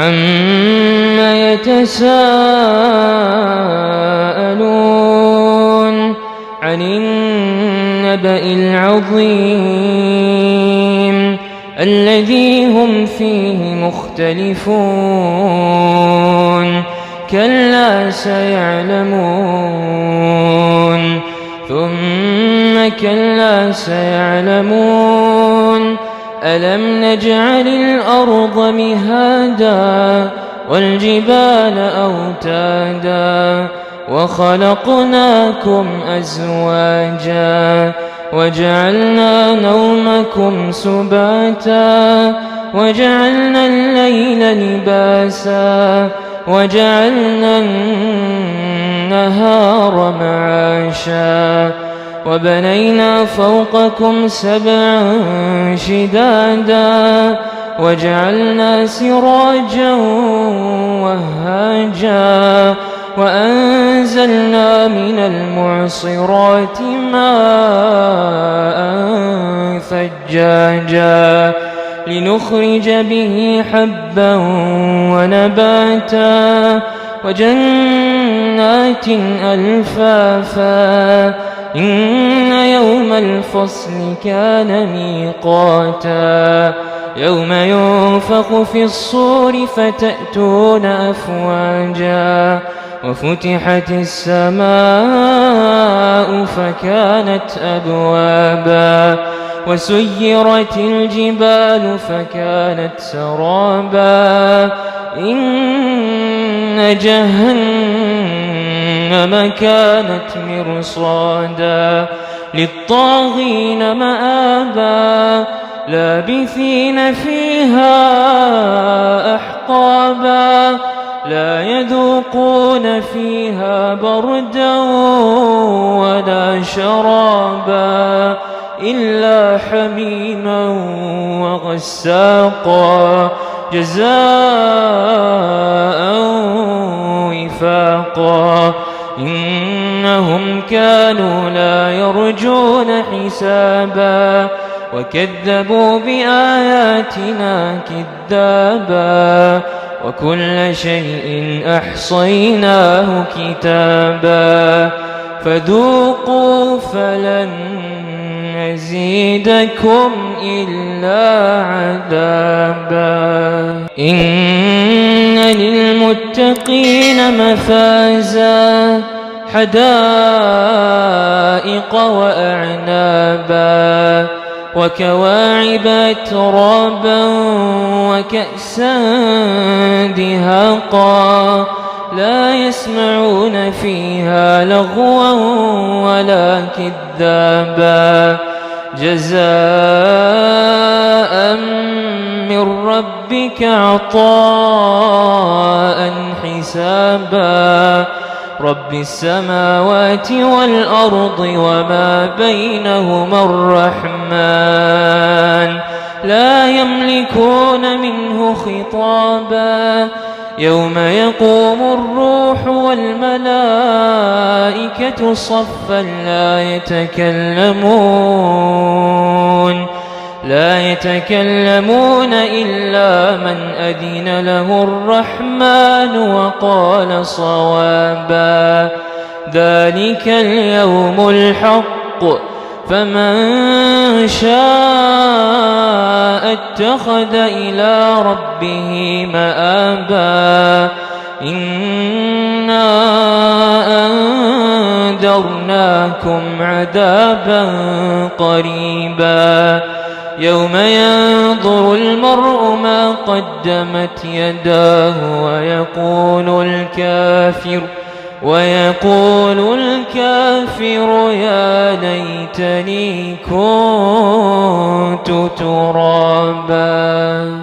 عَمَّ يَتَسَاءَلُونَ عَنِ النَّبَإِ الْعَظِيمِ الَّذِي هُمْ فِيهِ مُخْتَلِفُونَ كَلَّا سَيَعْلَمُونَ ثُمَّ كَلَّا سَيَعْلَمُونَ أَلَمْ نَجْعَلِ الْأَرْضَ مِهَادًا وَالْجِبَالَ أَوْتَادًا وَخَلَقْنَاكُمْ أَزْوَاجًا وَجَعَلْنَا نَوْمَكُمْ سُبَاتًا وَجَعَلْنَا اللَّيْلَ لِبَاسًا وَجَعَلْنَا النَّهَارَ مَعَاشًا وَبَنَيْنَا فَوْقَكُمْ سَبْعًا شِدَادًا وَجَعَلْنَا سِرَاجًا وَهَّاجًا وَأَنزَلْنَا مِنَ الْمُعْصِرَاتِ مَاءً ثَجَّاجًا لِنُخْرِجَ بِهِ حَبًّا وَنَبَاتًا وَجَنَّاتٍ أَلْفَافًا إِنَّ يَوْمَ الْفَصْلِ كَانَ مِيقَاتًا يَوْمَ يُنفَخُ فِي الصُّورِ فَتَأْتُونَ أَفْوَاجًا وَفُتِحَتِ السَّمَاءُ فَكَانَتْ أَبْوَابًا وَسُيِّرَتِ الْجِبَالُ فَكَانَتْ سَرَابًا إِنَّ جَهَنَّمَ كَانَتْ مِرْصَادًا لِلطَّاغِينَ مَآبًا لَابِثِينَ فِيهَا أَحْقَابًا لَا يَذُوقُونَ فِيهَا بَرْدًا وَلَا شَرَابًا إِلَّا حَمِيمًا وَغَسَّاقًا جَزَاءً وِفَاقًا إِنَّهُمْ كَانُوا لَا يَرْجُونَ حِسَابًا وَكَذَّبُوا بِآيَاتِنَا كِذَّابًا وَكُلَّ شَيْءٍ أَحْصَيْنَاهُ كِتَابًا فَذُوقُوا فَلَن نَّزِيدَكُمْ إِلَّا عَذَابًا إِنَّ لِلْمُتَّقِينَ مَفَازًا حَدَائِقَ وَأَعْنَابًا وَكَوَاعِبَ أَتْرَابًا وَكَأْسًا دِهَاقًا لَا يَسْمَعُونَ فِيهَا لَغْوًا وَلَا كِذَّابًا جَزَاءً مِّن رَّبِّكَ عَطَاءً حِسَابًا رَبِّ السَّمَاوَاتِ وَالْأَرْضِ وَمَا بَيْنَهُمَا الرَّحْمَنُ لَا يَمْلِكُونَ مِنْهُ خِطَابًا يَوْمَ يَقُومُ الرُّوحُ وَالْمَلَائِكَةُ صَفًّا لا يتكلمون إلا من أذن له الرحمن وقال صوابا ذلك اليوم الحق فمن شاء اتخذ إلى ربه مآبا إنا أنذرناكم عذابا قريبا يوم ينظر المرء ما قدمت يداه ويقول الكافر يا ليتني كنت ترابا.